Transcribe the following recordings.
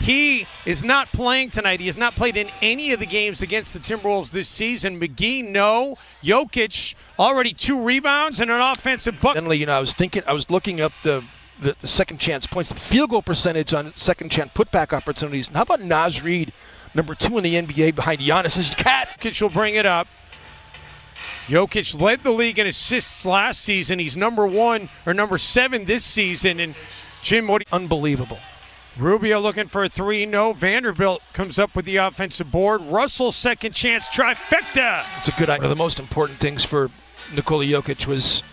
He is not playing tonight. He has not played in any of the games against the Timberwolves this season. McGee, no. Jokic, already 2 rebounds and an offensive bucket. I was looking up the second chance points, the field goal percentage on second chance putback opportunities. And how about Naz Reid, number 2 in the NBA behind Giannis' cat? Jokic will bring it up. Jokic led the league in assists last season. He's number 7 this season. And Jim, unbelievable. Rubio looking for a 3, no. Vanderbilt comes up with the offensive board. Russell, second chance trifecta. It's a good idea. One of the most important things for Nikola Jokic was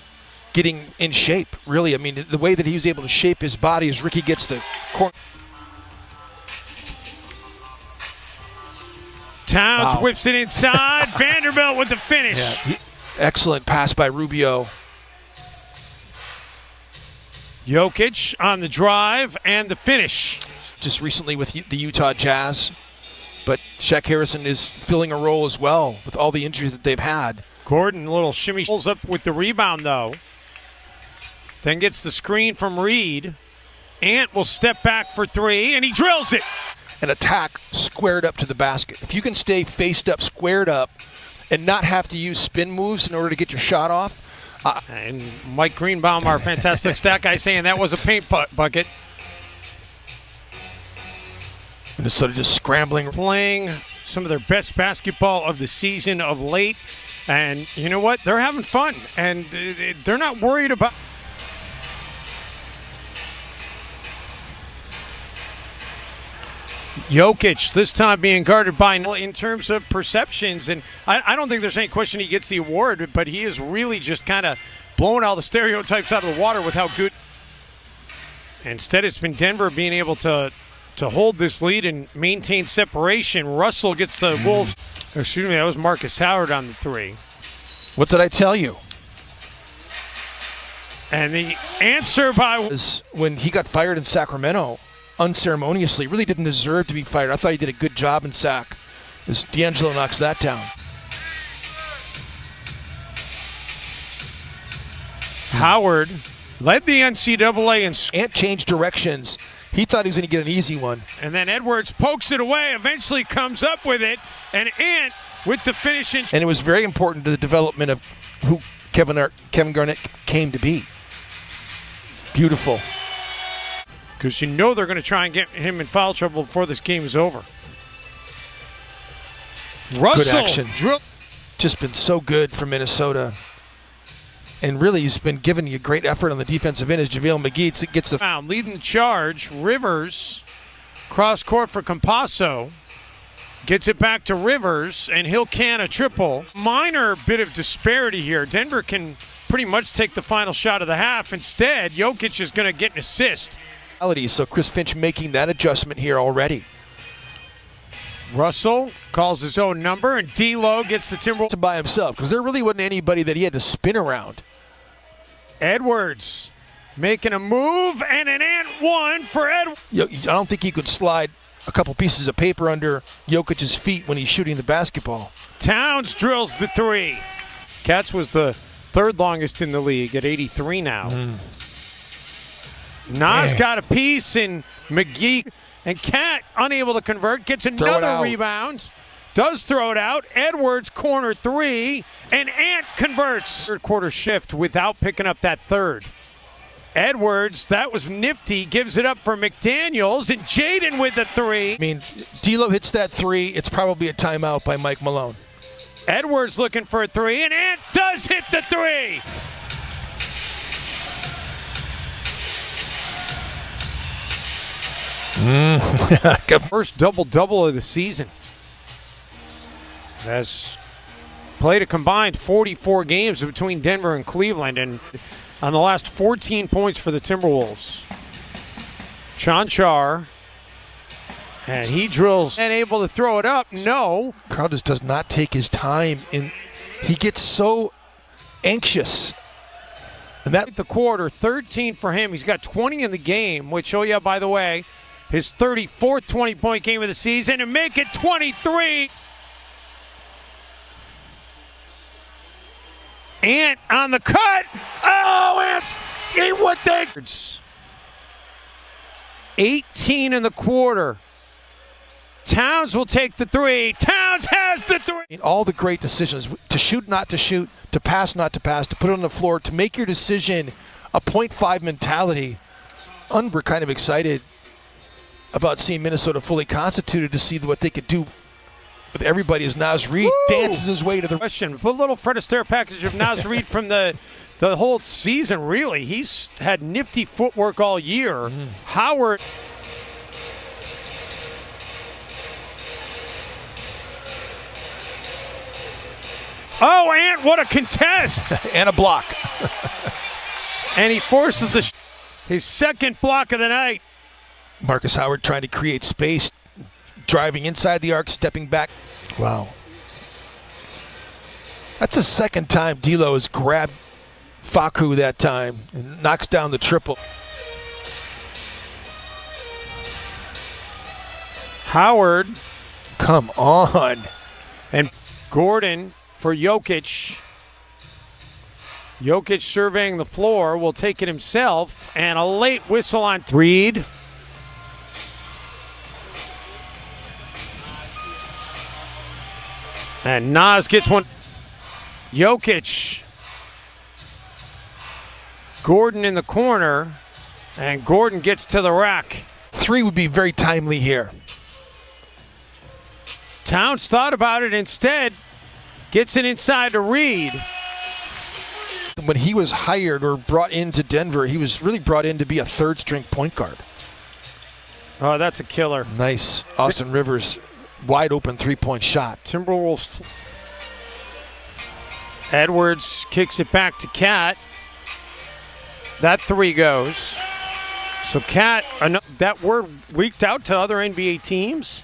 getting in shape, really. I mean, the way that he was able to shape his body as Ricky gets the corner. Towns whips it inside. Vanderbilt with the finish. Yeah, excellent pass by Rubio. Jokic on the drive and the finish. Just recently with the Utah Jazz, but Shaq Harrison is filling a role as well with all the injuries that they've had. Gordon, a little shimmy, pulls up with the rebound though. Then gets the screen from Reed. Ant will step back for 3, and he drills it. An attack squared up to the basket. If you can stay faced up, squared up, and not have to use spin moves in order to get your shot off. And Mike Greenbaum, our fantastic stat guy, saying that was a paint bucket. Minnesota just scrambling. Playing some of their best basketball of the season of late. And you know what? They're having fun. And they're not worried about... Jokic, this time being guarded by in terms of perceptions, and I don't think there's any question he gets the award, but he is really just kind of blowing all the stereotypes out of the water with how good. Instead, it's been Denver being able to hold this lead and maintain separation. Russell gets the Wolves. Excuse me, that was Marcus Howard on the 3. What did I tell you? And the answer was when he got fired in Sacramento. Unceremoniously, really didn't deserve to be fired. I thought he did a good job in Sac. As D'Angelo knocks that down. Howard led the NCAA and Ant changed directions. He thought he was going to get an easy one. And then Edwards pokes it away, eventually comes up with it, and Ant with the finish. And it was very important to the development of who Kevin Garnett came to be. Beautiful. Because you know they're going to try and get him in foul trouble before this game is over. Russell. Good action. Just been so good for Minnesota. And really, he's been giving you a great effort on the defensive end as JaVale McGee gets the foul. Leading the charge, Rivers, cross court for Campasso. Gets it back to Rivers, and he'll can a triple. Minor bit of disparity here. Denver can pretty much take the final shot of the half. Instead, Jokic is going to get an assist. So Chris Finch making that adjustment here already. Russell calls his own number, and D'Lo gets the Timberwolves by himself because there really wasn't anybody that he had to spin around. Edwards making a move, and an and 1 for Edwards. I don't think you could slide a couple pieces of paper under Jokic's feet when he's shooting the basketball. Towns drills the 3. Cats was the 3rd longest in the league at 83 now. Nas got a piece, and McGee and Cat unable to convert, gets another rebound, does throw it out. Edwards corner 3, and Ant converts. 3rd quarter shift without picking up that 3rd. Edwards, that was nifty, gives it up for McDaniels, and Jaden with the 3. I mean, D'Lo hits that 3, it's probably a timeout by Mike Malone. Edwards looking for a 3, and Ant does hit the 3. First double-double of the season. Has played a combined 44 games between Denver and Cleveland, and on the last 14 points for the Timberwolves. Chanchar, and he drills and able to throw it up. No. Crowd just does not take his time, and he gets so anxious. And that the quarter, 13 for him. He's got 20 in the game, which, oh yeah, by the way, his 34th 20-point game of the season, and make it 23. Ant on the cut. Oh, Ant's what they 18 in the quarter. Towns will take the three. Towns has the three. All the great decisions, to shoot, not to shoot, to pass, not to pass, to put it on the floor, to make your decision, a .5 mentality. We're kind of excited about seeing Minnesota fully constituted to see what they could do with everybody as Naz Reid dances his way to the question. Put a little Fred Astaire package of Naz Reid from the whole season, really. He's had nifty footwork all year. Howard. Oh, Ant, what a contest. and a block. And he forces his second block of the night. Marcus Howard trying to create space, driving inside the arc, stepping back. Wow. That's the second time D'Lo has grabbed Facu that time and knocks down the triple. Howard. Come on. And Gordon for Jokic. Jokic surveying the floor, will take it himself, and a late whistle on Reid. And Naz gets one. Jokic. Gordon in the corner, and Gordon gets to the rack. Three would be very timely here. Towns thought about it instead. Gets it inside to Reid. When he was hired or brought into Denver, he was really brought in to be a third-string point guard. Oh, that's a killer. Nice. Austin Rivers, wide open three-point shot. Timberwolves. Edwards kicks it back to Cat. That three goes. So Cat, that word leaked out to other NBA teams,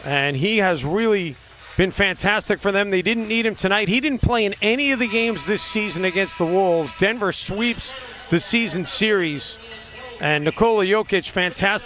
and he has really been fantastic for them. They didn't need him tonight. He didn't play in any of the games this season against the Wolves. Denver sweeps the season series, and Nikola Jokic, fantastic.